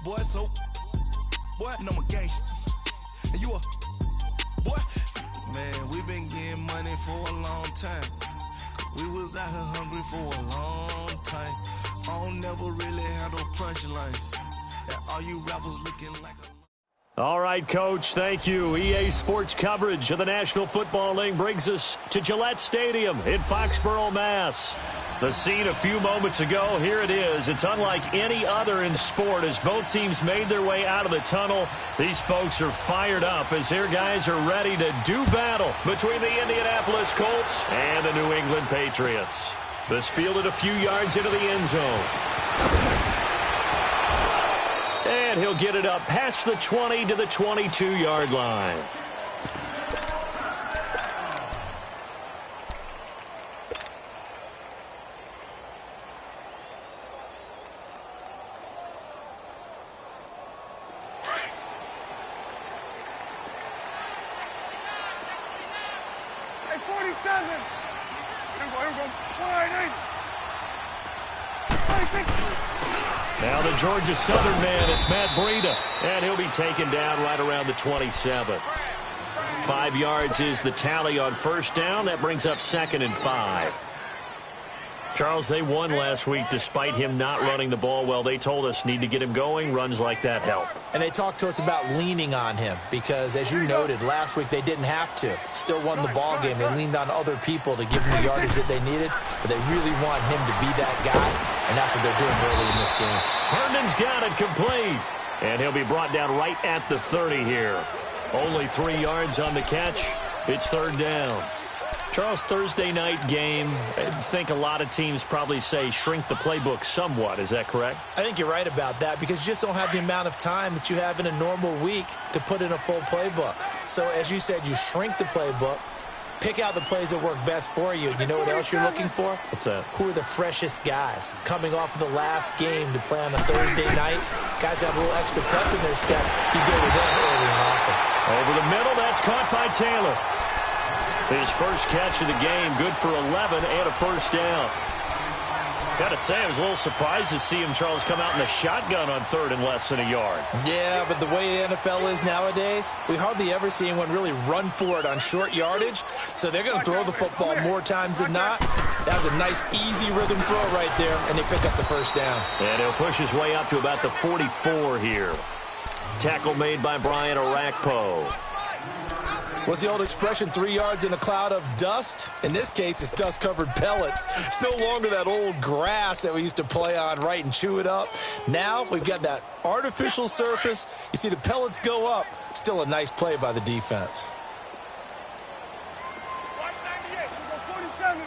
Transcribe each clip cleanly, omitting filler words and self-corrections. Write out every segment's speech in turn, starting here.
boy, so, boy, and I'm a gangster. And you a, boy, man, we been getting money for a long time. We was out here hungry for a long time. I don't never really have no punchlines. And all you rappers looking like a... All right, Coach, thank you. EA Sports coverage of the National Football League brings us to Gillette Stadium in Foxborough, Mass. The scene a few moments ago, here it is. It's unlike any other in sport as both teams made their way out of the tunnel. These folks are fired up as their guys are ready to do battle between the Indianapolis Colts and the New England Patriots. This fielded a few yards into the end zone. And he'll get it up past the 20 to the 22-yard line. Hey, 47. Here we go. 26. Now the Georgia Southern man, it's Matt Breida, and he'll be taken down right around the 27. 5 yards is the tally on first down. That brings up 2nd and 5. Charles, they won last week despite him not running the ball well. They told us need to get him going. Runs like that help. And they talked to us about leaning on him because, as you noted, last week they didn't have to. Still won the ball game. They leaned on other people to give them the yardage that they needed, but they really want him to be that guy, and that's what they're doing early in this game. Herndon's got it complete, and he'll be brought down right at the 30 here. Only 3 yards on the catch. It's 3rd down. Charles, Thursday night game, I think a lot of teams probably say shrink the playbook somewhat. Is that correct? I think you're right about that because you just don't have the amount of time that you have in a normal week to put in a full playbook. So, as you said, you shrink the playbook, pick out the plays that work best for you. And you know what else you're looking for? What's that? Who are the freshest guys coming off of the last game to play on a Thursday night? Guys have a little extra pep in their step. You go to them early and often. Over the middle, that's caught by Taylor. His first catch of the game, good for 11 and a first down. Got to say, I was a little surprised to see him, Charles, come out in the shotgun on 3rd and less than a yard. Yeah, but the way the NFL is nowadays, we hardly ever see anyone really run for it on short yardage. So they're going to throw the football more times than not. That was a nice, easy rhythm throw right there, and they pick up the first down. And he'll push his way up to about the 44 here. Tackle made by Brian Orakpo. What's the old expression, 3 yards in a cloud of dust? In this case, it's dust-covered pellets. It's no longer that old grass that we used to play on, right, and chew it up. Now we've got that artificial surface. You see the pellets go up. Still a nice play by the defense. 198. 47.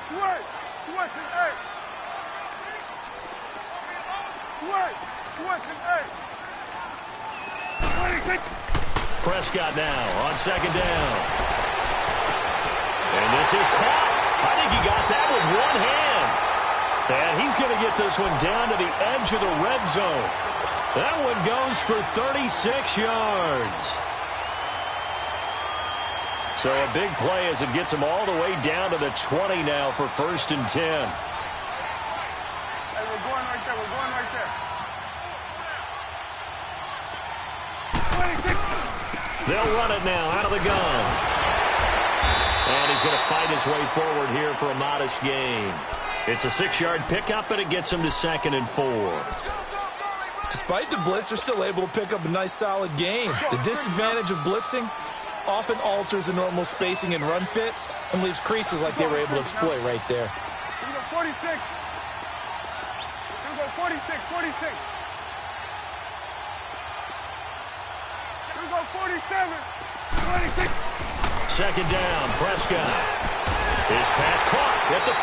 Switch and 8. Switch and 8. 26. Prescott now on 2nd down. And this is caught. I think he got that with one hand. And he's going to get this one down to the edge of the red zone. That one goes for 36 yards. So a big play as it gets him all the way down to the 20 now for 1st and 10. Hey, we're going right there. We're going right there. 26. They'll run it now out of the gun. And he's going to fight his way forward here for a modest gain. It's a 6-yard pickup, and it gets him to 2nd and 4. Despite the blitz, they're still able to pick up a nice, solid gain. The disadvantage of blitzing often alters the normal spacing and run fits and leaves creases like they were able to exploit right there. Here we go, 46. Here we go, 46, 46. 47, 26. 2nd down, Prescott. His pass caught at the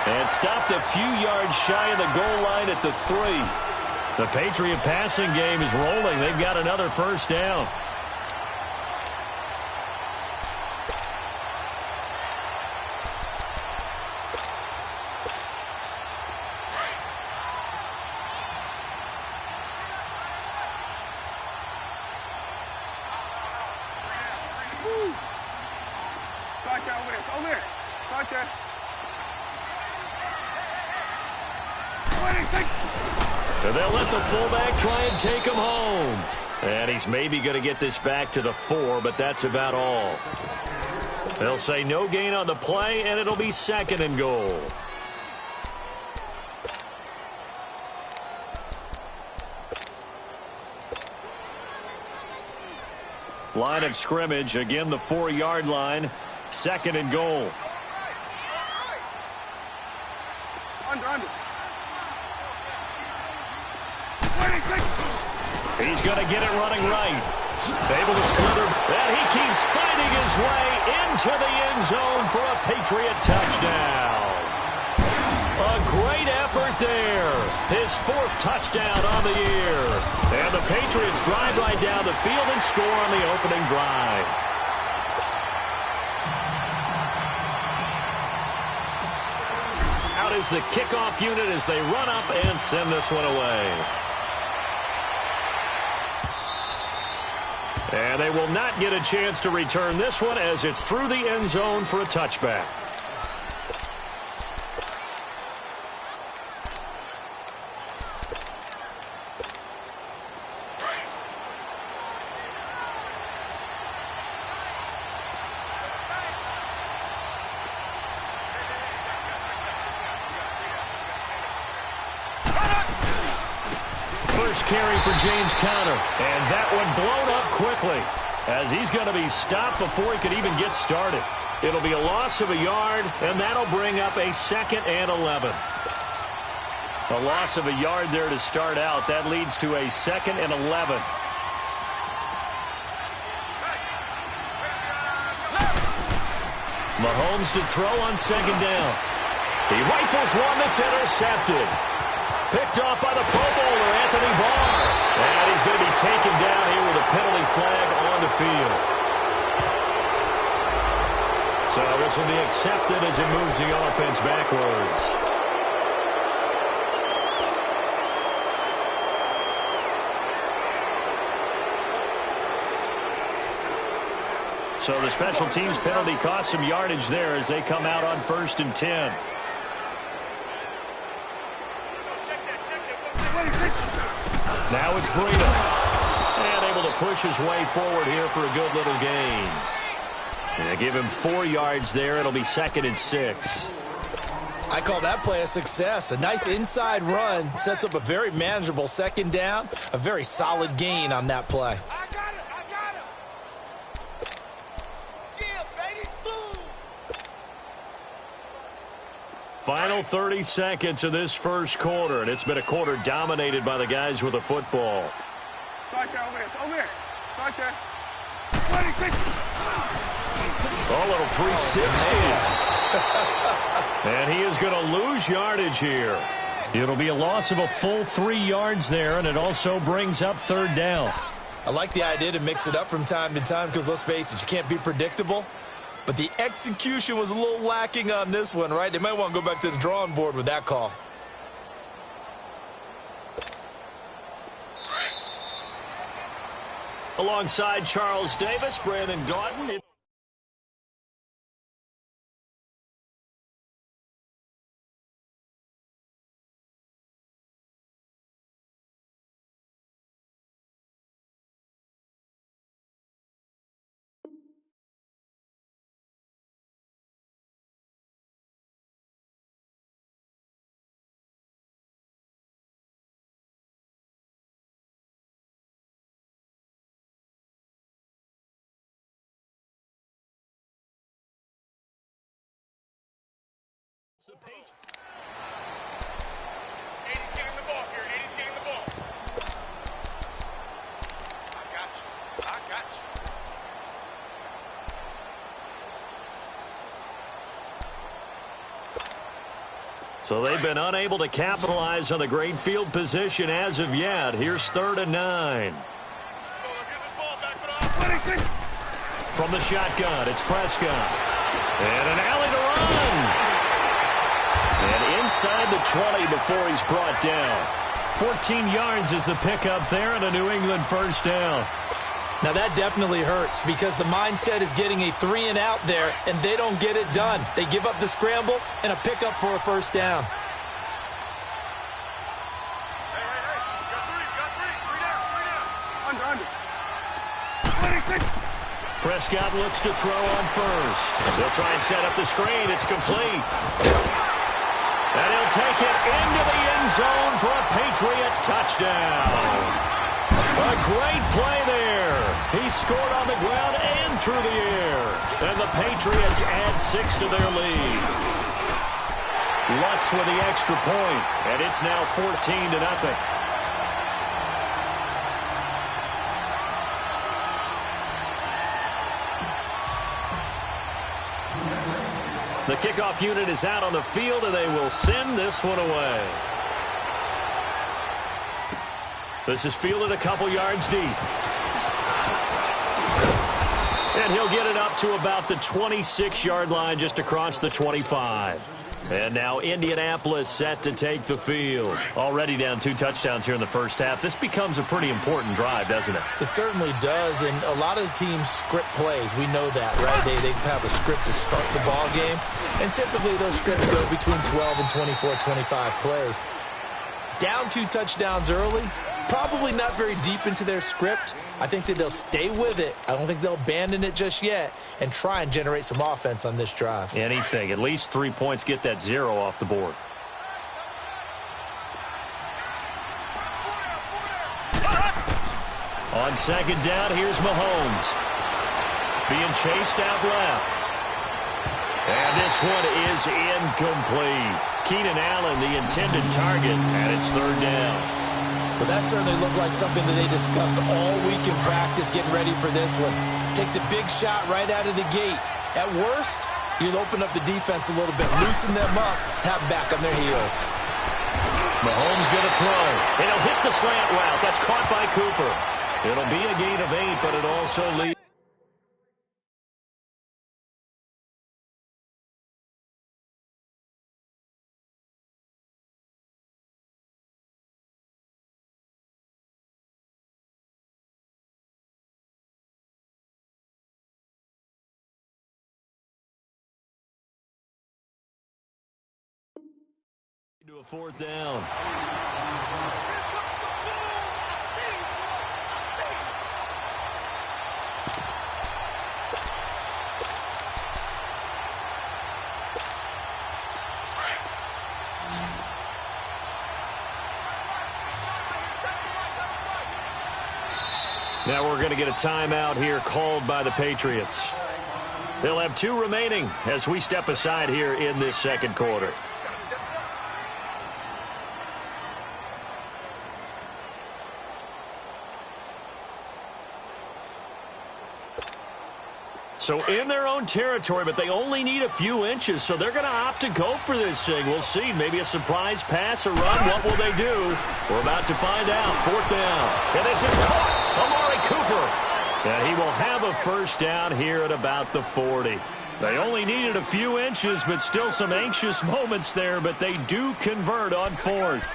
4. And stopped a few yards shy of the goal line at the 3. The Patriot passing game is rolling. They've got another first down. Over there. Right there. 26. And they'll let the fullback try and take him home. And he's maybe going to get this back to the 4, but that's about all. They'll say no gain on the play, and it'll be 2nd and goal. Line of scrimmage, again the 4-yard line, 2nd and goal. Under. He's going to get it running right. Able to slither, and he keeps fighting his way into the end zone for a Patriot touchdown. A great effort there. His 4th touchdown on the year. And the Patriots drive right down the field and score on the opening drive. Out is the kickoff unit as they run up and send this one away. And they will not get a chance to return this one as it's through the end zone for a touchback. First carry for James Conner, and that one blown up quickly as he's going to be stopped before he could even get started. It'll be a loss of a yard, and that'll bring up a 2nd and 11. A loss of a yard there to start out. That leads to a 2nd and 11. Mahomes to throw on 2nd down. He rifles one that's intercepted. Picked off by the Pro Bowler, Anthony Barr. And he's going to be taken down here with a penalty flag on the field. So this will be accepted as it moves the offense backwards. So the special teams penalty cost some yardage there as they come out on 1st and 10. Now it's Breida. And able to push his way forward here for a good little gain. And they give him 4 yards there. It'll be 2nd and 6. I call that play a success. A nice inside run sets up a very manageable 2nd down. A very solid gain on that play. I got him. Yeah, baby. Boom. Final 30 seconds of this first quarter, and it's been a quarter dominated by the guys with the football. Start there, over there. Start there. 26. A little 360. And he is going to lose yardage here. It'll be a loss of a full 3 yards there, and it also brings up 3rd down. I like the idea to mix it up from time to time because, let's face it, you can't be predictable. But the execution was a little lacking on this one, right? They might want to go back to the drawing board with that call. Alongside Charles Davis, Brandon Gaudin. The page. 80's getting the ball here. 80's getting the ball. I got you. So they've been unable to capitalize on the great field position as of yet. Here's 3rd and 9. Let's get this ball back it off. 26. From the shotgun, it's Prescott. And an alley to run. And inside the 20 before he's brought down. 14 yards is the pickup there and a New England 1st down. Now that definitely hurts because the mindset is getting a 3 and out there, and they don't get it done. They give up the scramble and a pickup for a 1st down. Hey. under. 26. Prescott looks to throw on first. They'll try and set up the screen. It's complete. And he'll take it into the end zone for a Patriot touchdown. A great play there. He scored on the ground and through the air. And the Patriots add 6 to their lead. Lutz with the extra point, and it's now 14-0. The kickoff unit is out on the field, and they will send this one away. This is fielded a couple yards deep. And he'll get it up to about the 26-yard line, just across the 25. And now Indianapolis set to take the field. Already down 2 touchdowns here in the first half. This becomes a pretty important drive, doesn't it? It certainly does, and a lot of the teams script plays. We know that, right? They have a script to start the ball game, and typically those scripts go between 12 and 24, 25 plays. Down 2 touchdowns early, probably not very deep into their script. I think that they'll stay with it. I don't think they'll abandon it just yet and try and generate some offense on this drive. Anything. At least 3 points, get that 0 off the board. On second down, here's Mahomes. Being chased out left. And this one is incomplete. Keenan Allen, the intended target, and it's 3rd down. But that certainly looked like something that they discussed all week in practice getting ready for this one. Take the big shot right out of the gate. At worst, you'll open up the defense a little bit, loosen them up, have them back on their heels. Mahomes going to throw. And he'll hit the slant route. That's caught by Cooper. It'll be a gain of 8, but it also leads. To a 4th down. Now we're going to get a timeout here called by the Patriots. They'll have 2 remaining as we step aside here in this second quarter. So in their own territory, but they only need a few inches, so they're going to opt to go for this thing. We'll see. Maybe a surprise pass or run. What will they do? We're about to find out. 4th down. And this is caught. Amari Cooper. And he will have a 1st down here at about the 40. They only needed a few inches, but still some anxious moments there, but they do convert on 4th.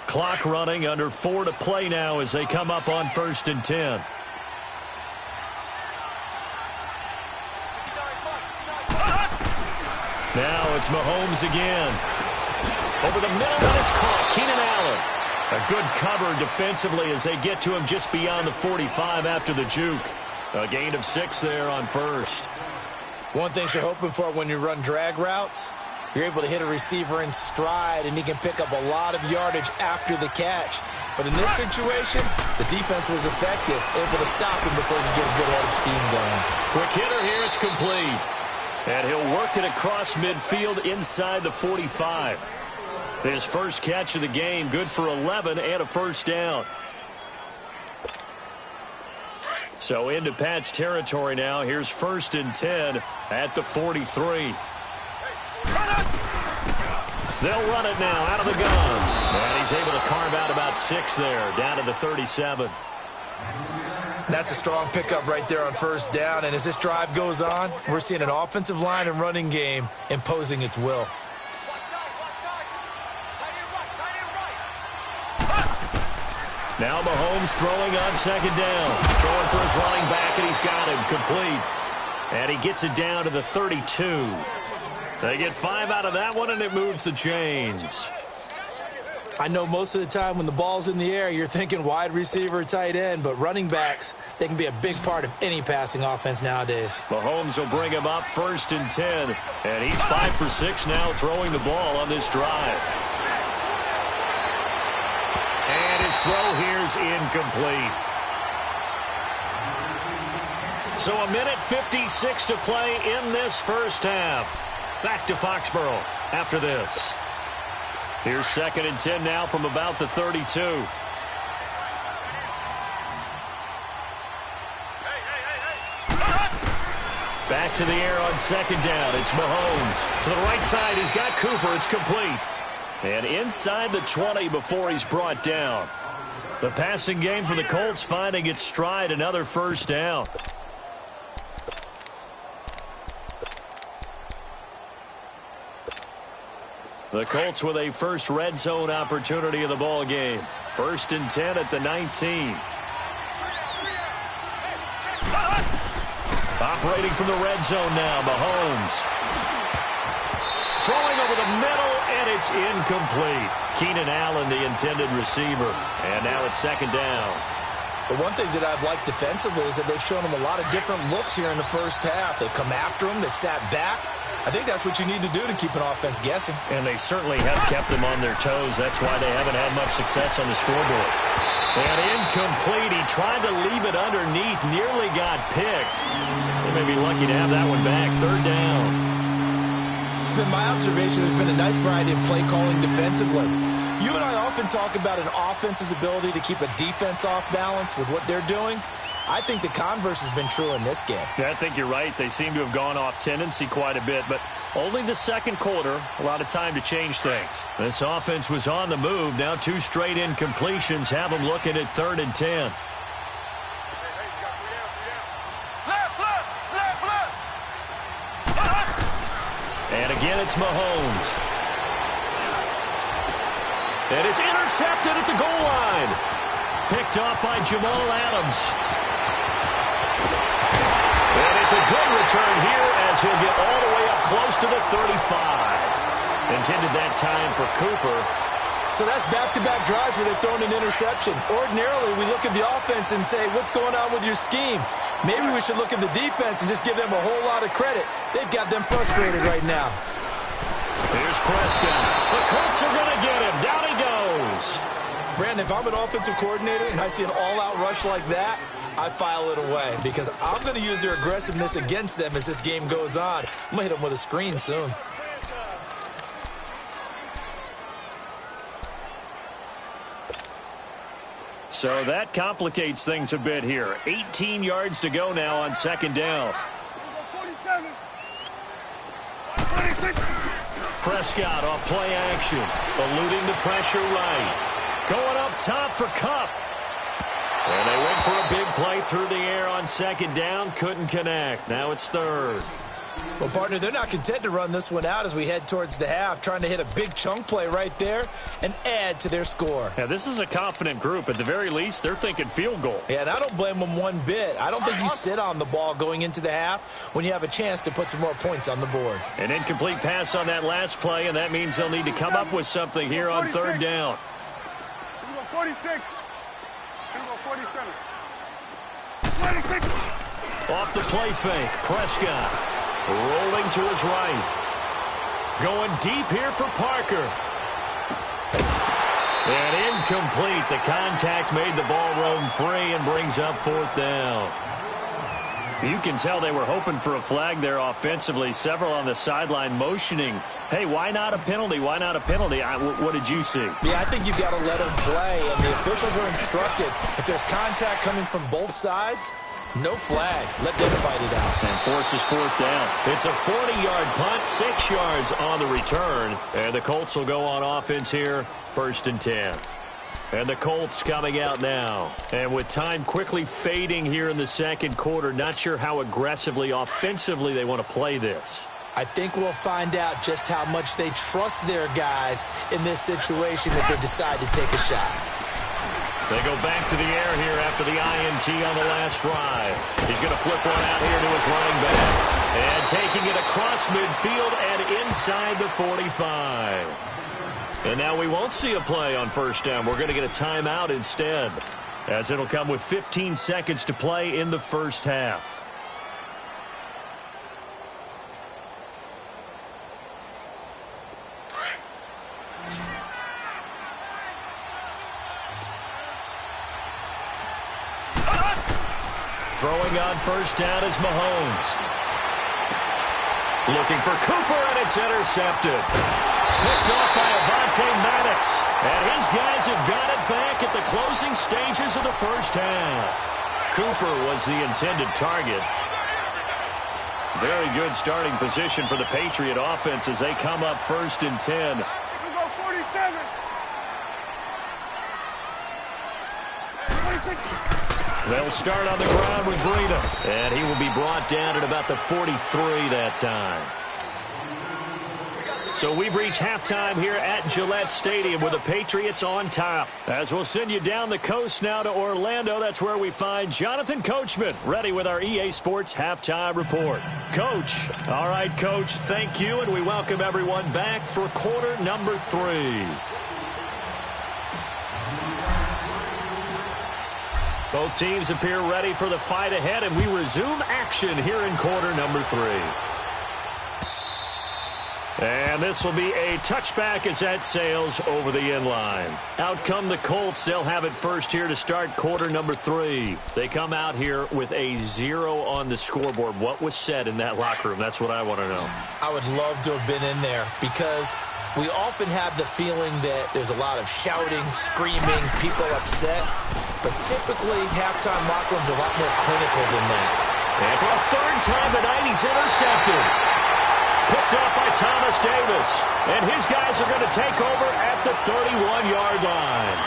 Clock running, under 4 to play now as they come up on 1st and 10. Now it's Mahomes again. Over the middle, and it's caught. Keenan Allen. A good cover defensively as they get to him just beyond the 45 after the juke. A gain of 6 there on 1st. One thing you're hoping for when you run drag routes, you're able to hit a receiver in stride, and he can pick up a lot of yardage after the catch. But in this situation, the defense was effective, able to stop him before he could get a good head of steam going. Quick hitter here, it's complete. And he'll work it across midfield inside the 45. His first catch of the game, good for 11 and a 1st down. So into Pat's territory now. Here's 1st and 10 at the 43. They'll run it now out of the gun. And he's able to carve out about 6 there, down to the 37. That's a strong pickup right there on 1st down. And as this drive goes on, we're seeing an offensive line and running game imposing its will. Now Mahomes throwing on 2nd down. Throwing for his running back, and he's got him complete. And he gets it down to the 32. They get 5 out of that one, and it moves the chains. I know most of the time when the ball's in the air, you're thinking wide receiver, tight end, but running backs, they can be a big part of any passing offense nowadays. Mahomes will bring him up 1st and 10, and he's 5 for 6 now throwing the ball on this drive. And his throw here's incomplete. So a minute 56 to play in this first half. Back to Foxborough after this. Here's 2nd and 10 now from about the 32. Back to the air on 2nd down. It's Mahomes. To the right side, he's got Cooper. It's complete. And inside the 20 before he's brought down. The passing game for the Colts finding its stride, another first down. The Colts with a first red zone opportunity of the ball game. 1st and 10 at the 19. Operating from the red zone now, Mahomes. Throwing over the middle, and it's incomplete. Keenan Allen, the intended receiver. And now it's 2nd down. The one thing that I've liked defensively is that they've shown him a lot of different looks here in the first half. They've come after him. They've sat back. I think that's what you need to do to keep an offense guessing. And they certainly have kept them on their toes. That's why they haven't had much success on the scoreboard. And incomplete. He tried to leave it underneath. Nearly got picked. They may be lucky to have that one back. 3rd down. It's been my observation. There's been a nice variety of play calling defensively. You and I often talk about an offense's ability to keep a defense off balance with what they're doing. I think the converse has been true in this game. Yeah, I think you're right. They seem to have gone off tendency quite a bit, but only the 2nd quarter, a lot of time to change things. This offense was on the move. Now 2 straight incompletions have them looking at 3rd and 10. And again, it's Mahomes. And it's intercepted at the goal line. Picked off by Jamal Adams. And it's a good return here as he'll get all the way up close to the 35. Intended that time for Cooper. So that's back-to-back drives where they've thrown an interception. Ordinarily, we look at the offense and say, what's going on with your scheme? Maybe we should look at the defense and just give them a whole lot of credit. They've got them frustrated right now. Here's Prescott. The Colts are going to get him. Down he goes. Brandon, if I'm an offensive coordinator and I see an all-out rush like that, I file it away because I'm going to use their aggressiveness against them as this game goes on. I'm going to hit them with a screen soon. So that complicates things a bit here. 18 yards to go now on 2nd down. 47. 26. Prescott off play action. Eluding the pressure right. Going up top for Kupp. And they went for a big play through the air on 2nd down. Couldn't connect. Now it's 3rd. Well, partner, they're not content to run this one out as we head towards the half, trying to hit a big chunk play right there and add to their score. Yeah, this is a confident group. At the very least, they're thinking field goal. Yeah, and I don't blame them one bit. I don't think you sit on the ball going into the half when you have a chance to put some more points on the board. An incomplete pass on that last play, and that means they'll need to come up with something here on 3rd down. 46. 47. 26. Off the play fake, Prescott rolling to his right. Going deep here for Parker. And incomplete. The contact made the ball roam free and brings up 4th down. You can tell they were hoping for a flag there offensively. Several on the sideline motioning, hey, why not a penalty? Why not a penalty? What did you see? Yeah, I think you've got to let them play, and the officials are instructed. If there's contact coming from both sides, no flag. Let them fight it out. And forces 4th down. It's a 40-yard punt, 6 yards on the return. And the Colts will go on offense here, 1st and 10. And the Colts coming out now. And with time quickly fading here in the 2nd quarter, not sure how aggressively, offensively they want to play this. I think we'll find out just how much they trust their guys in this situation if they decide to take a shot. They go back to the air here after the INT on the last drive. He's going to flip one out here to his running back. And taking it across midfield and inside the 45. And now we won't see a play on first down. We're going to get a timeout instead, as it'll come with 15 seconds to play in the first half. Throwing on first down is Mahomes. Looking for Cooper, and it's intercepted. Picked off by Avonte Maddox. And his guys have got it back at the closing stages of the first half. Cooper was the intended target. Very good starting position for the Patriot offense as they come up 1st and 10. Go 47. 26. They'll start on the ground with Breida. And he will be brought down at about the 43 that time. So we've reached halftime here at Gillette Stadium with the Patriots on top. As we'll send you down the coast now to Orlando, that's where we find Jonathan Coachman, ready with our EA Sports Halftime Report. Coach. All right, Coach, thank you, and we welcome everyone back for quarter number 3. Both teams appear ready for the fight ahead, and we resume action here in quarter number 3. And this will be a touchback as that sails over the end line. Out come the Colts. They'll have it first here to start quarter number 3. They come out here with a 0 on the scoreboard. What was said in that locker room? That's what I want to know. I would love to have been in there because we often have the feeling that there's a lot of shouting, screaming, people upset. But typically, halftime locker rooms are a lot more clinical than that. And for a 3rd time tonight, he's intercepted. Picked up by Thomas Davis. And his guys are going to take over at the 31-yard line.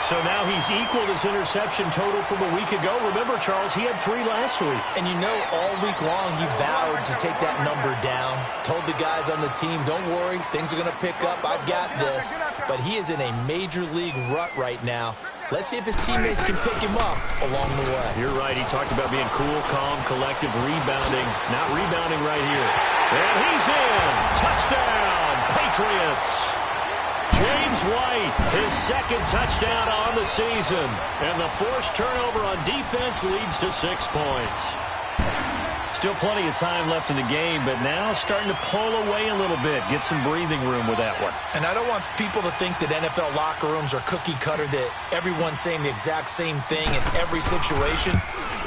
So now he's equaled his interception total from a week ago. Remember, Charles, he had 3 last week. And you know, all week long he vowed to take that number down. Told the guys on the team, don't worry, things are going to pick up. I've got this. But he is in a major league rut right now. Let's see if his teammates can pick him up along the way. You're right. He talked about being cool, calm, collective, rebounding. Not rebounding right here. And he's in. Touchdown, Patriots. James White, his 2nd touchdown on the season. And the forced turnover on defense leads to 6 points. Still plenty of time left in the game, but now starting to pull away a little bit. Get some breathing room with that one. And I don't want people to think that NFL locker rooms are cookie cutter, that everyone's saying the exact same thing in every situation.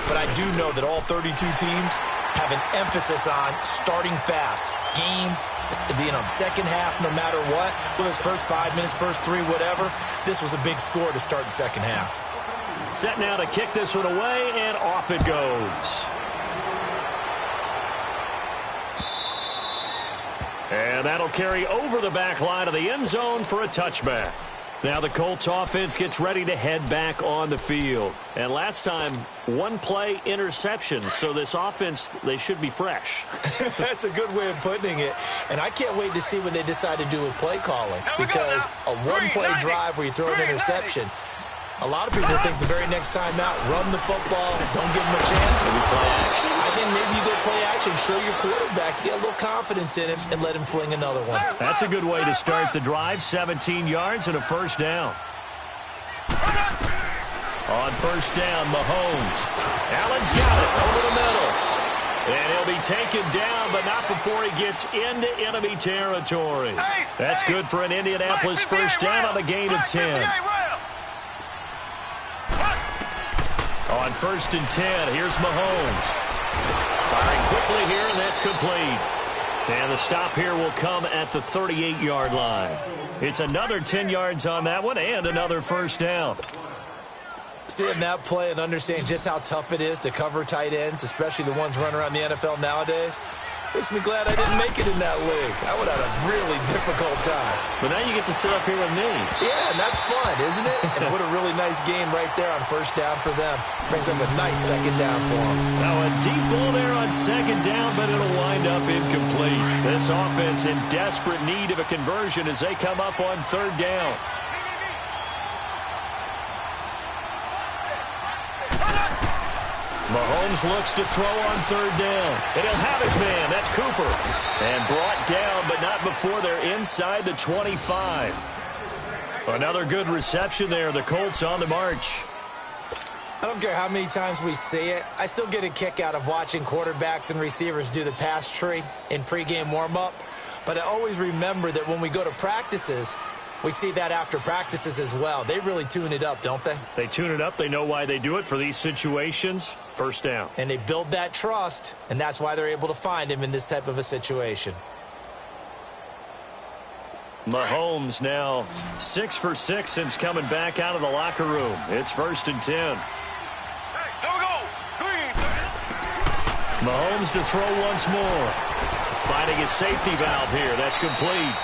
But I do know that all 32 teams have an emphasis on starting fast. Game, second half, no matter what. Whether it's first 5 minutes, first 3, whatever. This was a big score to start the second half. Set now to kick this one away, and off it goes. And that'll carry over the back line of the end zone for a touchback. Now the Colts offense gets ready to head back on the field. And last time, 1-play interception. So this offense, they should be fresh. That's a good way of putting it. And I can't wait to see what they decide to do with play calling. Because a 1-play drive where you throw an interception, a lot of people think the very next time out, run the football, don't give them a chance. Maybe play action. I think maybe you go play action, show your quarterback, get a little confidence in him, and let him fling another one. That's a good way to start the drive. 17 yards and a first down. On first down, Mahomes. Allen's got it over the middle. And he'll be taken down, but not before he gets into enemy territory. That's good for an Indianapolis first down on a gain of 10. On first and 10, here's Mahomes. Firing quickly here, and that's complete. And the stop here will come at the 38-yard line. It's another 10 yards on that one and another first down. Seeing that play and understanding just how tough it is to cover tight ends, especially the ones running around the NFL nowadays, makes me glad I didn't make it in that league. I would have had a really difficult time. But now you get to sit up here with me. Yeah, and that's fun, isn't it? And what a really nice game right there on first down for them. Brings up a nice second down for them. Now a deep ball there on second down, but it'll wind up incomplete. This offense in desperate need of a conversion as they come up on third down. Mahomes looks to throw on third down. And he'll have his man. That's Cooper. And brought down, but not before they're inside the 25. Another good reception there. The Colts on the march. I don't care how many times we see it. I still get a kick out of watching quarterbacks and receivers do the pass tree in pregame warm-up. But I always remember that when we go to practices, we see that after practices as well. They really tune it up, don't they? They tune it up. They know why they do it for these situations. First down. And they build that trust, and that's why they're able to find him in this type of a situation. Mahomes now 6 for 6 since coming back out of the locker room. It's 1st and 10. Mahomes to throw once more. Finding his safety valve here. That's complete.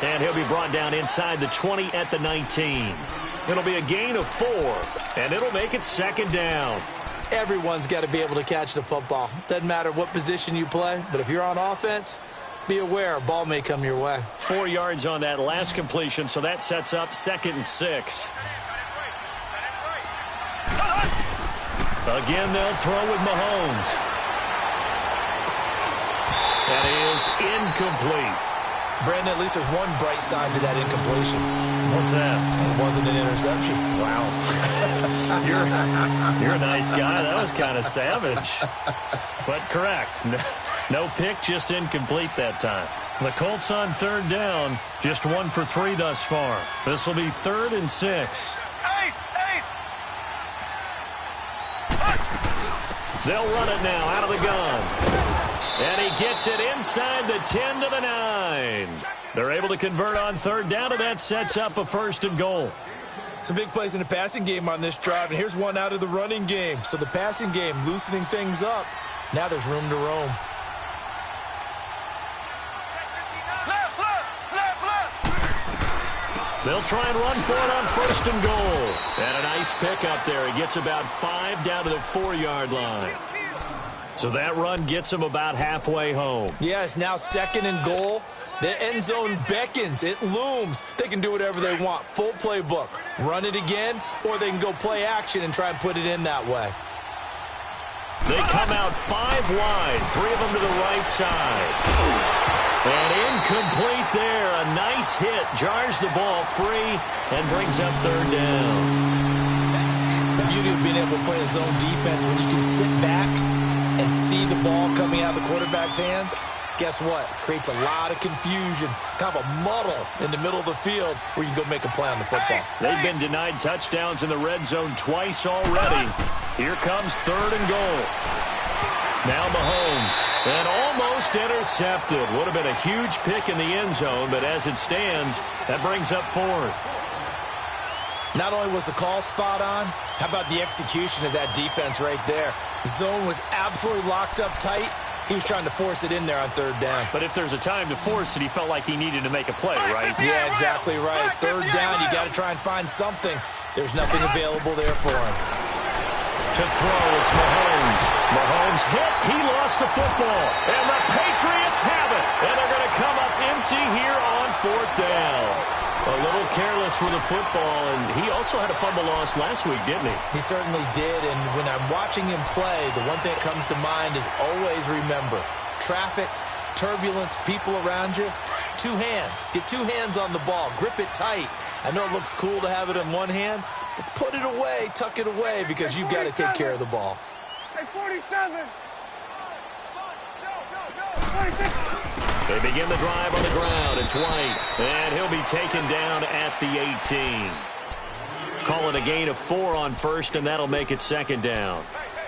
And he'll be brought down inside the 20 at the 19. It'll be a gain of 4, and it'll make it 2nd down. Everyone's got to be able to catch the football. Doesn't matter what position you play, but if you're on offense, be aware a ball may come your way. 4 yards on that last completion, so that sets up 2nd and 6. Again, they'll throw with Mahomes. That is incomplete. Brandon, at least there's one bright side to that incompletion. What's that? It wasn't an interception. Wow. You're a nice guy. That was kind of savage. But correct. No pick, just incomplete that time. The Colts on 3rd down. Just 1 for 3 thus far. This will be 3rd and 6. They'll run it now out of the gun. And he gets it inside the 10 to the 9. They're able to convert on 3rd down, and that sets up a 1st and goal. Some big plays in the passing game on this drive, and here's one out of the running game. So the passing game loosening things up. Now there's room to roam. They'll try and run for it on 1st and goal. And a nice pick up there. He gets about 5 down to the 4-yard line. So that run gets him about halfway home. Yes, now 2nd and goal. The end zone beckons. It looms. They can do whatever they want. Full playbook. Run it again, or they can go play action and try and put it in that way. They come out 5 wide. 3 of them to the right side. And incomplete there. A nice hit. Jars the ball free and brings up 3rd down. The beauty of being able to play a zone defense when you can sit back and see the ball coming out of the quarterback's hands, guess what? Creates a lot of confusion, kind of a muddle in the middle of the field where you can go make a play on the football. They've been denied touchdowns in the red zone twice already. Here comes 3rd and goal. Now Mahomes, and almost intercepted. Would have been a huge pick in the end zone, but as it stands, that brings up 4th. Not only was the call spot on, how about the execution of that defense right there? The zone was absolutely locked up tight. He was trying to force it in there on 3rd down. But if there's a time to force it, he felt like he needed to make a play, right? Yeah, exactly right. 3rd down, you got to try and find something. There's nothing available there for him. To throw, it's Mahomes. Mahomes hit. He lost the football. And the Patriots have it. And they're going to come up empty here on 4th down. A little careless with the football, and he also had a fumble loss last week, didn't he? He certainly did, and when I'm watching him play, the one thing that comes to mind is always remember, traffic, turbulence, people around you, 2 hands. Get 2 hands on the ball. Grip it tight. I know it looks cool to have it in one hand, but put it away, tuck it away, because you've got to take care of the ball. Hey, 47. 46. They begin the drive on the ground. It's White, and he'll be taken down at the 18. Call it a gain of 4 on 1st, and that'll make it 2nd down.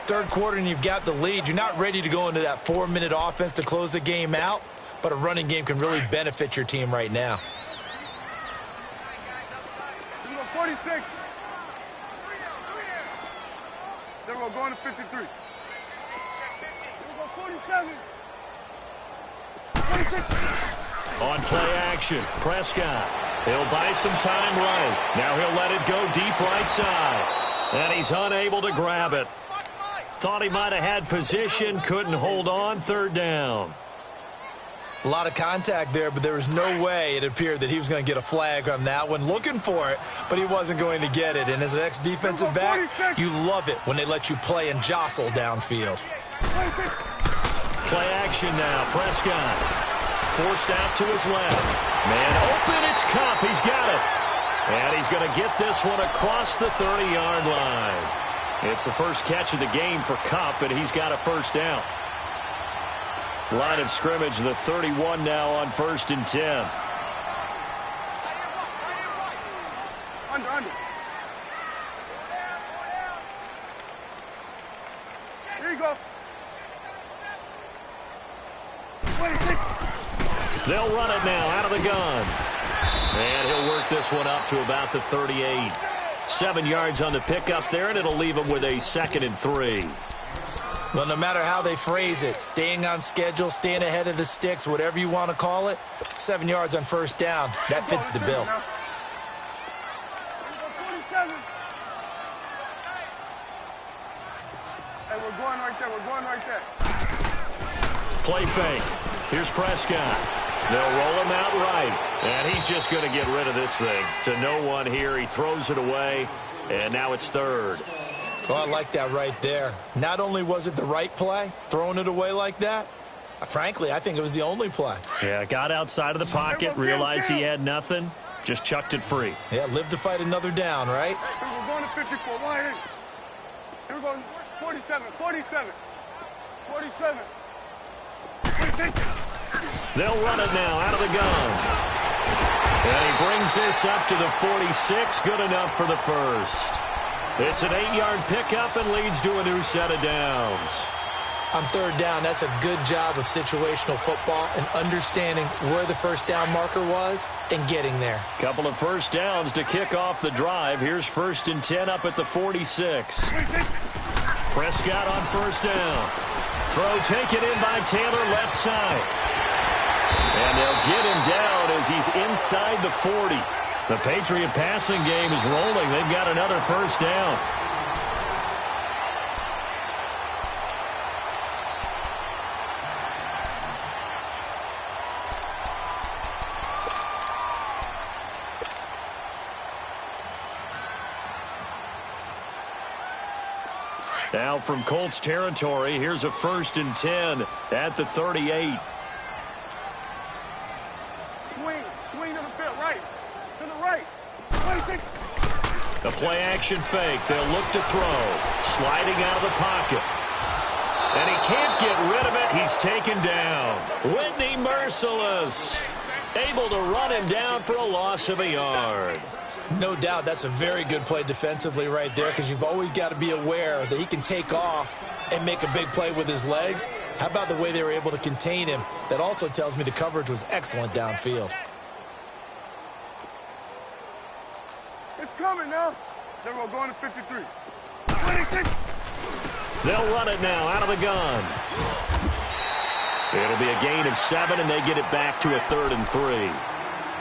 3rd quarter, and you've got the lead. You're not ready to go into that 4-minute offense to close the game out, but a running game can really benefit your team right now. 46. Then we're going to 53. Then we'll go 47. On play action, Prescott. He'll buy some time right. Now he'll let it go deep right side. And he's unable to grab it. Thought he might have had position, couldn't hold on. 3rd down. A lot of contact there, but there was no way it appeared that he was going to get a flag on that one. Looking for it, but he wasn't going to get it. And as an ex-defensive back, you love it when they let you play and jostle downfield. Play action now. Prescott forced out to his left. Man open, it's Cup. He's got it. And he's going to get this one across the 30-yard line. It's the first catch of the game for Cup, and he's got a first down. Line of scrimmage, the 31 now on 1st and 10. Under. Here you go. 26. They'll run it now out of the gun. And he'll work this one up to about the 38. 7 yards on the pickup there, and it'll leave him with a 2nd and 3. Well, no matter how they phrase it, staying on schedule, staying ahead of the sticks, whatever you want to call it, 7 yards on first down, that fits the bill. Hey, we're going right there. Play fake. Here's Prescott. They'll roll him out right. And he's just going to get rid of this thing. To no one here. He throws it away. And now it's 3rd. Oh, I like that right there. Not only was it the right play, throwing it away like that, frankly, I think it was the only play. Yeah, got outside of the pocket, realized he had nothing, just chucked it free. Yeah, live to fight another down, right? Hey, we're going to 54. Wide in. Here we go. 47. 47. They'll run it now out of the gun. And he brings this up to the 46. Good enough for the first. It's an 8-yard pickup and leads to a new set of downs. On 3rd down, that's a good job of situational football and understanding where the first down marker was and getting there. Couple of first downs to kick off the drive. Here's 1st and 10 up at the 46. Prescott on first down. Throw taken in by Taylor left side. And they'll get him down as he's inside the 40. The Patriot passing game is rolling. They've got another first down. Now from Colts territory, here's a 1st and 10 at the 38. Swing to the field, right. To the right. 26. The play action fake. They'll look to throw. Sliding out of the pocket. And he can't get rid of it. He's taken down. Whitney Merciless. Able to run him down for a loss of a yard. No doubt that's a very good play defensively right there because you've always got to be aware that he can take off and make a big play with his legs. How about the way they were able to contain him? That also tells me the coverage was excellent downfield. It's coming now. Then we're going to 53. 26. They'll run it now out of the gun. It'll be a gain of 7, and they get it back to a 3rd and 3.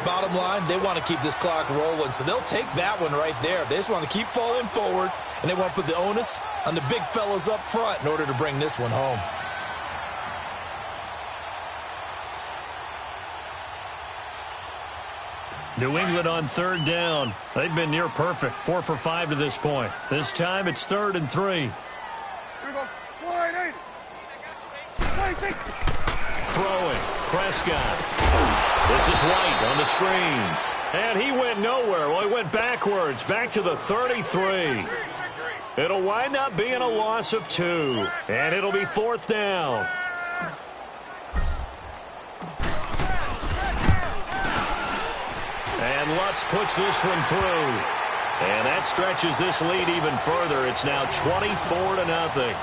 Bottom line, they want to keep this clock rolling, so they'll take that one right there. They just want to keep falling forward, and they want to put the onus on the big fellas up front in order to bring this one home. New England on 3rd down. They've been near perfect, 4 for 5 to this point. This time it's 3rd and 3. Here we go. Wide 80. 26. Throwing. Prescott. This is White on the screen. And he went nowhere. Well, he went backwards, back to the 33. It'll wind up being a loss of 2. And it'll be 4th down. And Lutz puts this one through. And that stretches this lead even further. It's now 24-0.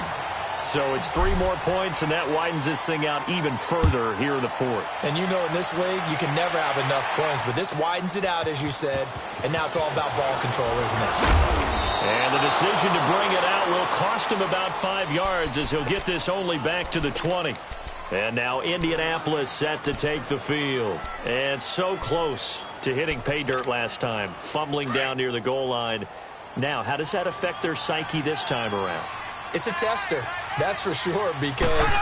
So it's 3 more points, and that widens this thing out even further here in the 4th. And you know in this league, you can never have enough points, but this widens it out, as you said, and now it's all about ball control, isn't it? And the decision to bring it out will cost him about 5 yards as he'll get this only back to the 20. And now Indianapolis set to take the field. And so close to hitting pay dirt last time, fumbling down near the goal line. Now, how does that affect their psyche this time around? It's a tester, that's for sure, because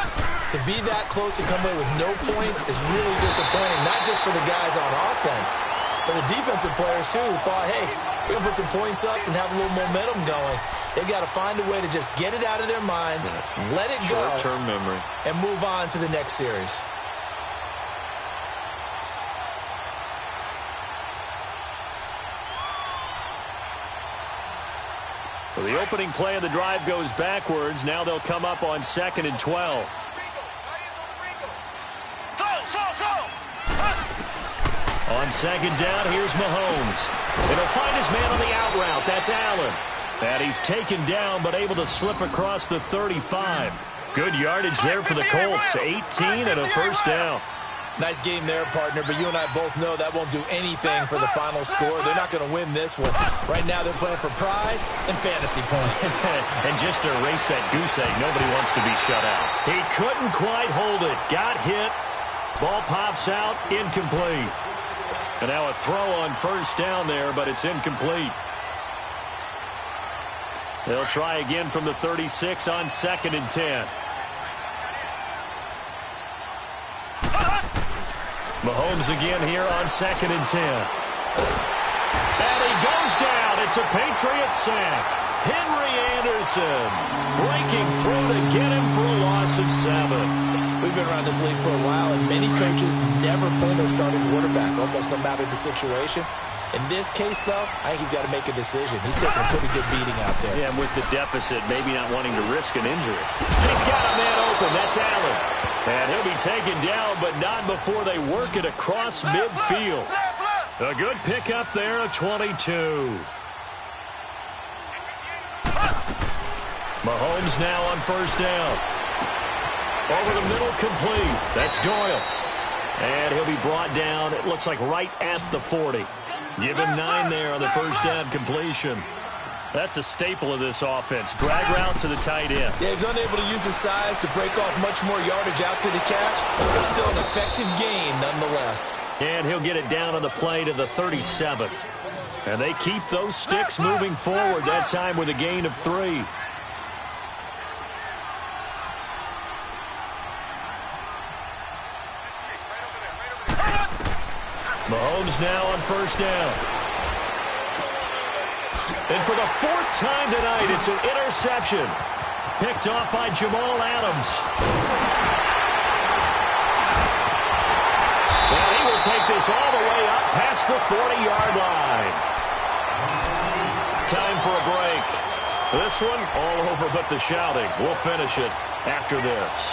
to be that close and come away with no points is really disappointing, not just for the guys on offense, but the defensive players, too, who thought, hey, we're going to put some points up and have a little momentum going. They've got to find a way to just get it out of their minds, let it go, short-term memory, and move on to the next series. So the opening play of the drive goes backwards. Now they'll come up on 2nd and 12. On 2nd down, here's Mahomes. And he'll find his man on the out route. That's Allen. And he's taken down, but able to slip across the 35. Good yardage there for the Colts. 18 and a first down. Nice game there, partner, but you and I both know that won't do anything for the final score. They're not going to win this one. Right now they're playing for pride and fantasy points. And just to erase that goose egg, nobody wants to be shut out. He couldn't quite hold it. Got hit. Ball pops out. Incomplete. And now a throw on first down there, but it's incomplete. They'll try again from the 36 on 2nd and 10. Mahomes again here on 2nd and 10. And he goes down. It's a Patriot sack. Henry Anderson breaking through to get him for a loss of 7. We've been around this league for a while, and many coaches never pull their starting quarterback, almost no matter the situation. In this case, though, I think he's got to make a decision. He's taking a pretty good beating out there. Yeah, and with the deficit, maybe not wanting to risk an injury. He's got a man open. That's Allen. And he'll be taken down, but not before they work it across midfield. A good pickup there, a 22. Mahomes now on first down. Over the middle, complete. That's Doyle. And he'll be brought down, it looks like right at the 40. Give him 9 there on the first down completion. That's a staple of this offense. Drag route to the tight end. Yeah, he's unable to use his size to break off much more yardage after the catch, but still an effective gain nonetheless. And he'll get it down on the play to the 37. And they keep those sticks moving forward, that time with a gain of 3. Mahomes now on first down. And for the 4th time tonight, it's an interception. Picked off by Jamal Adams. And he will take this all the way up past the 40-yard line. Time for a break. This one, all over but the shouting. We'll finish it after this.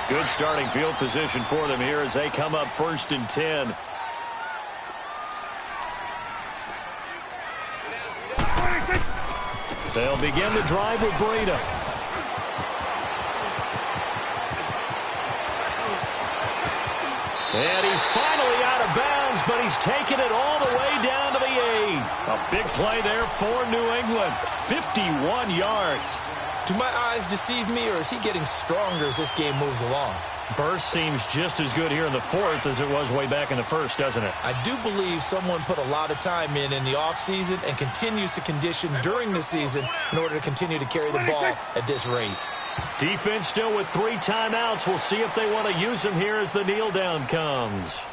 Good starting field position for them here as they come up 1st and 10. They'll begin the drive with Breida. And he's finally out of bounds, but he's taken it all the way down to the 8. A big play there for New England. 51 yards. Do my eyes deceive me, or is he getting stronger as this game moves along? Burst seems just as good here in the 4th as it was way back in the 1st, doesn't it? I do believe someone put a lot of time in the offseason and continues to condition during the season in order to continue to carry the ball at this rate. Defense still with 3 timeouts. We'll see if they want to use them here as the kneel down comes.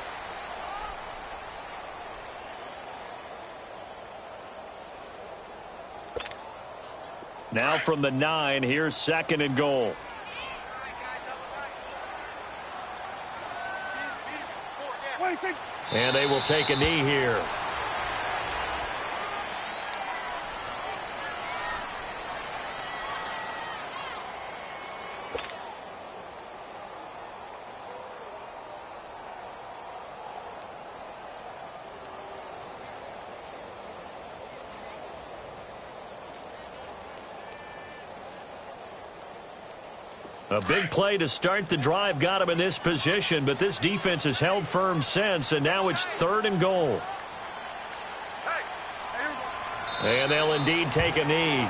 Now from the 9, here's 2nd and goal. And they will take a knee here. A big play to start the drive got him in this position, but this defense has held firm since, and now it's 3rd and goal. And they'll indeed take a knee.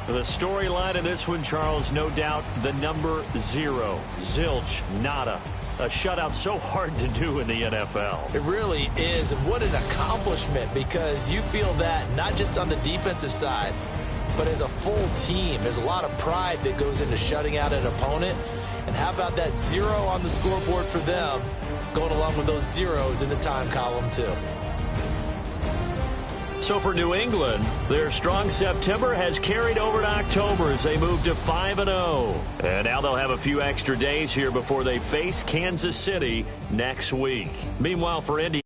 The storyline in this one, Charles, no doubt the number 0. Zilch, nada. A shutout so hard to do in the NFL. It really is, and what an accomplishment, because you feel that not just on the defensive side, but as a full team. There's a lot of pride that goes into shutting out an opponent. And how about that 0 on the scoreboard for them, going along with those zeros in the time column too. So for New England, their strong September has carried over to October as they move to 5-0. And now they'll have a few extra days here before they face Kansas City next week. Meanwhile, for Indy.